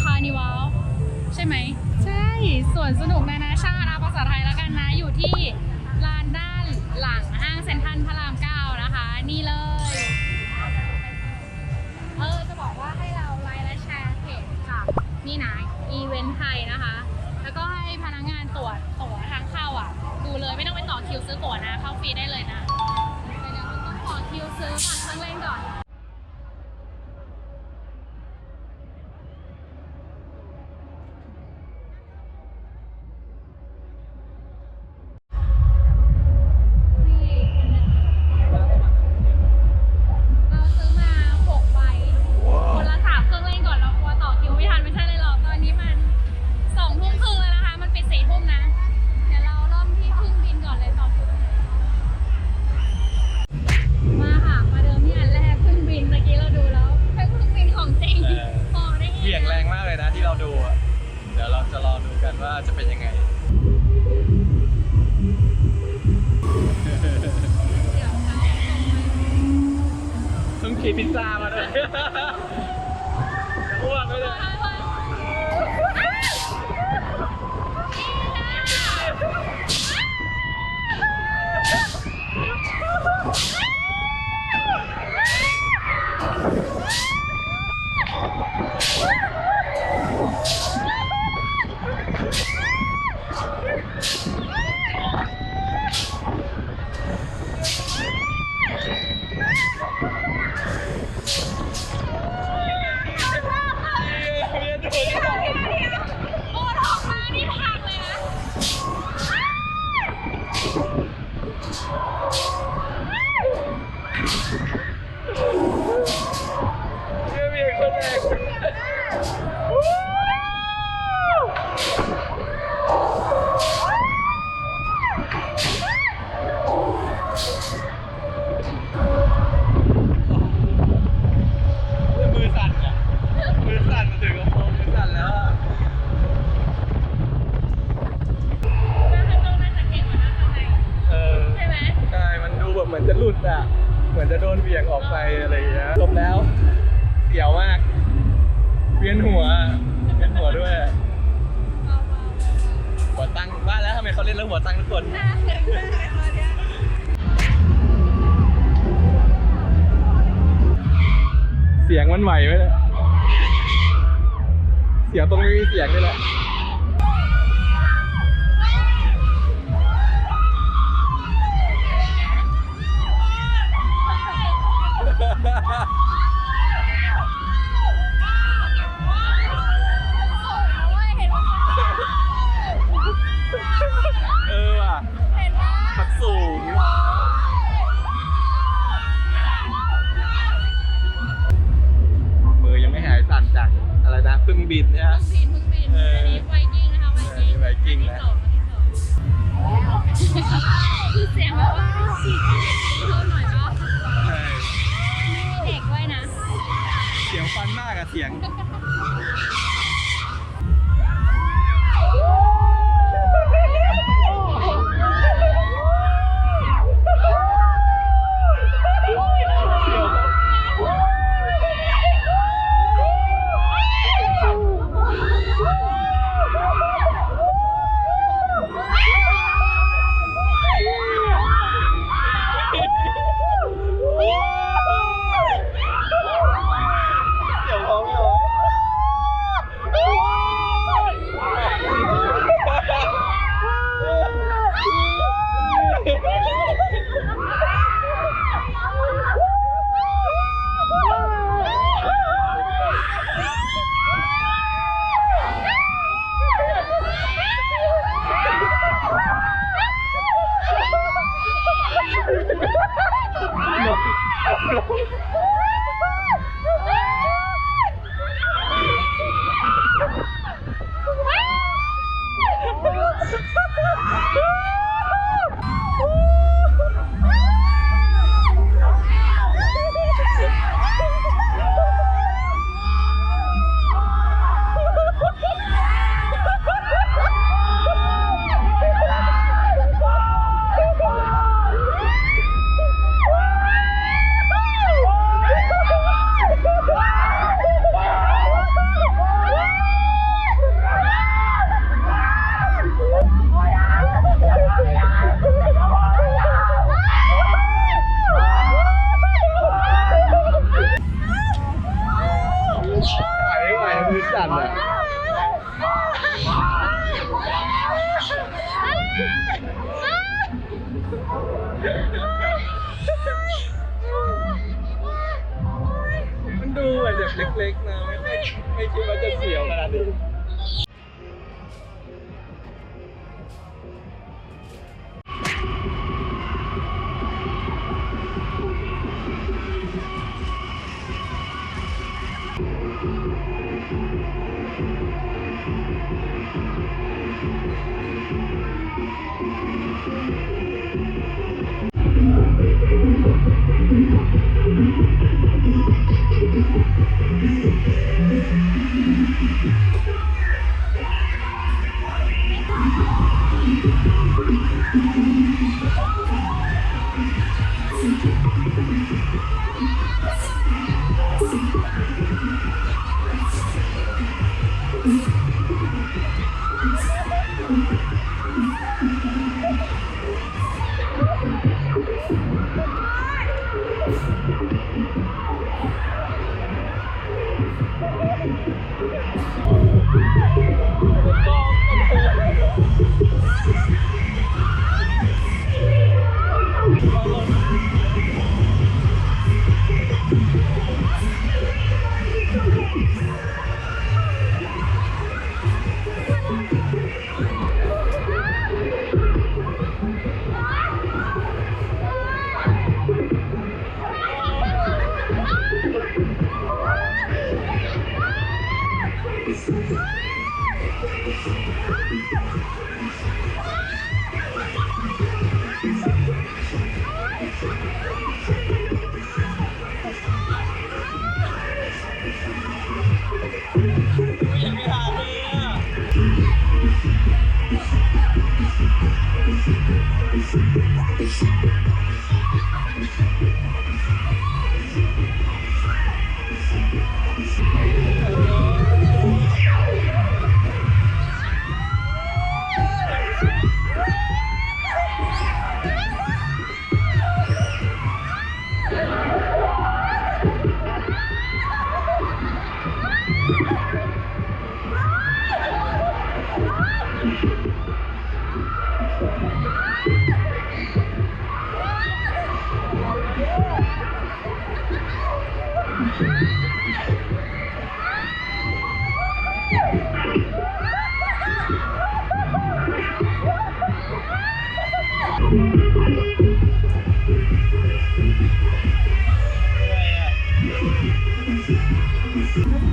คาร์นิวัลใช่ไหมใช่สวนสนุกนานาชาติภาษาไทยแล้วกันนะอยู่ที่ลานด้านหลังห้างเซ็นทรัลพระราม 9นะคะนี่เลยจะบอกว่าให้เราไลค์และแชร์เพจกับนี่นะอีเวนต์ไทยนะคะแล้วก็ให้พนักงานตรวจตั๋วทางเข้าอ่ะดูเลยไม่ต้องไปต่อคิวซื้อตั๋วนะเข้าฟรีได้เลยนะเดี๋ยวมันต้องต่อคิวซื้อผ่านเครื่องเล่นก่อนจะเป็นยังไงต้องขี่พิซซ่ามาด้วยอ้วกเลยเหมือนจะหลุดอ่ะเหมือนจะโดนเบี่ยงออกไปอะไรอย่างเงี้ยจบแล้วเสียวมากเวียนหัวด้วยหัวตั้งว่าแล้วทำไมเขาเล่นเรื่องหัวตั้งทุกคนเสียงมันไหวไหมเนี่ยเสียงตรงนี้มีเสียงด้วยแหละว่ะมันสูงมือยังไม่หายสั่นจากอะไรนะพึ่งบินเนี่ยพึ่งบินอันนี้ไวกิ้งนะคะไวกิ้งนะคือเสียงแบบว่าฉีดเพิ่มหน่อยก็เด็กไว้นะเสียงฟันมากอะเสียง สั่นอ่ะมันดูแบบเล็กๆนะไม่คิดว่าจะเสียวขนาดนี้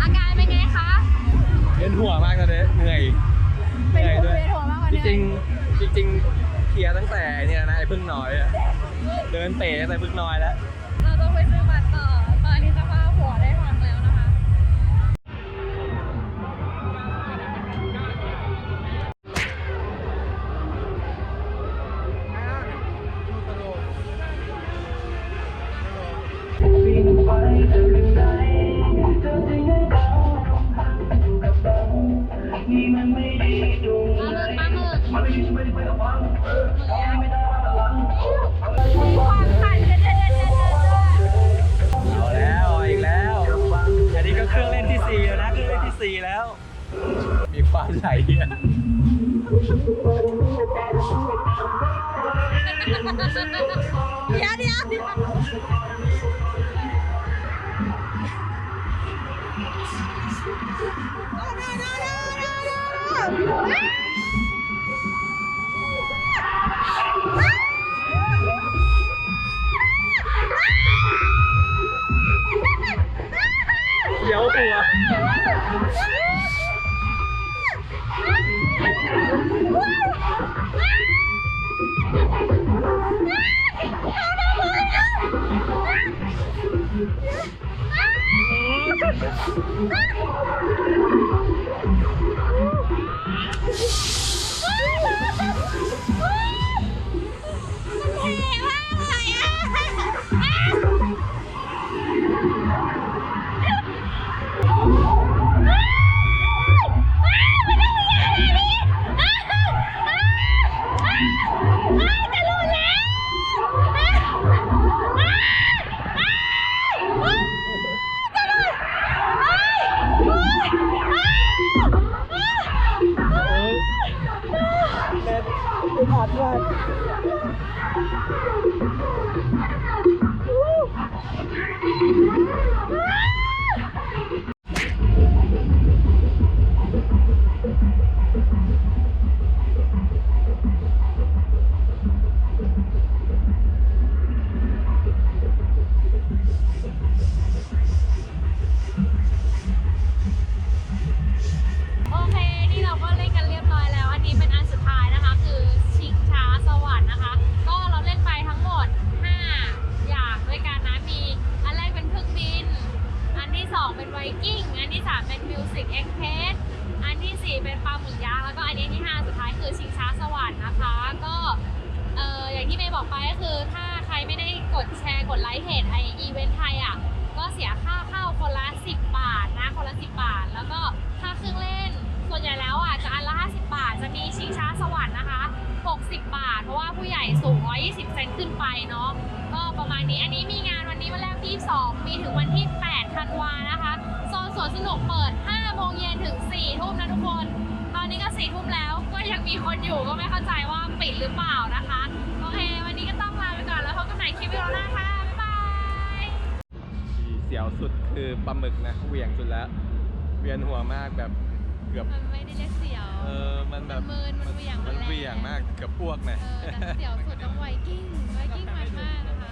อาการเป็นไงคะ เวียนหัวมากเลยเหนื่อยด้วย เป็นหัวมากกว่า จ นี้ ริงเคลียร์ตั้งแต่เนี่ยนะไอ้พึ่งน้อยอะเดินเตะตั้งแต่พึ่งน้อยแล้ว เราต้องไปซื้อบัตรต่อ ตอนนี้สภาพหัวได้ฟังแล้วนะคะ เอาแล้วอีกแล้ว อันนี้ก็เครื่องเล่นที่4แล้วนะเครื่องเล่นที่4แล้ว มีความไหลอ่ะ เดี๋ยวเดี๋ยวหัว เ กิ้งอันที่3เป็นมิวสิกเอ็กเพสอันที่4เป็นปลาหมึกยักษ์แล้วก็อันนี้ที่5สุดท้ายคือชิงช้าสวรรค์นะคะก็อย่างที่เมย์บอกไปก็คือถ้าใครไม่ได้กดแชร์กดไลค์เพจอีเวนต์ไทยอ่ะก็เสียค่าเข้าคนละ10 บาทนะคนละ10 บาทแล้วก็ค่าเครื่องเล่นส่วนใหญ่แล้วอ่ะจะอันละ50 บาทจะมีชิงช้าสวรรค์นะคะ60 บาทเพราะว่าผู้ใหญ่สูง120 เซนขึ้นไปเนาะก็ประมาณนี้อันนี้มีงานวันนี้วันแรกที่2มีถึงวันที่8 ธันวานะคะโซนสวนสนุกเปิด5 โมงเย็นถึง4 ทุ่มนะทุกคนตอนนี้ก็4 ทุ่มแล้วก็ยังมีคนอยู่ก็ไม่เข้าใจว่าปิดหรือเปล่านะคะโอเควันนี้ก็ต้องลาไปก่อนแล้วพบกันใหม่คลิปวิดีโอหน้าค่ะบ๊ายบายเสียวสุดคือปลาหมึกนะเหวี่ยงสุดแล้วเวียนหัวมากแบบเกือบมันไม่ได้เรียกเสียวมันแบบมืนมันเหวี่ยงมันเหวี่ยงมากเกือบอ้วกนะแต่เสียวสุดต้องไวกิ้งมันมากนะคะ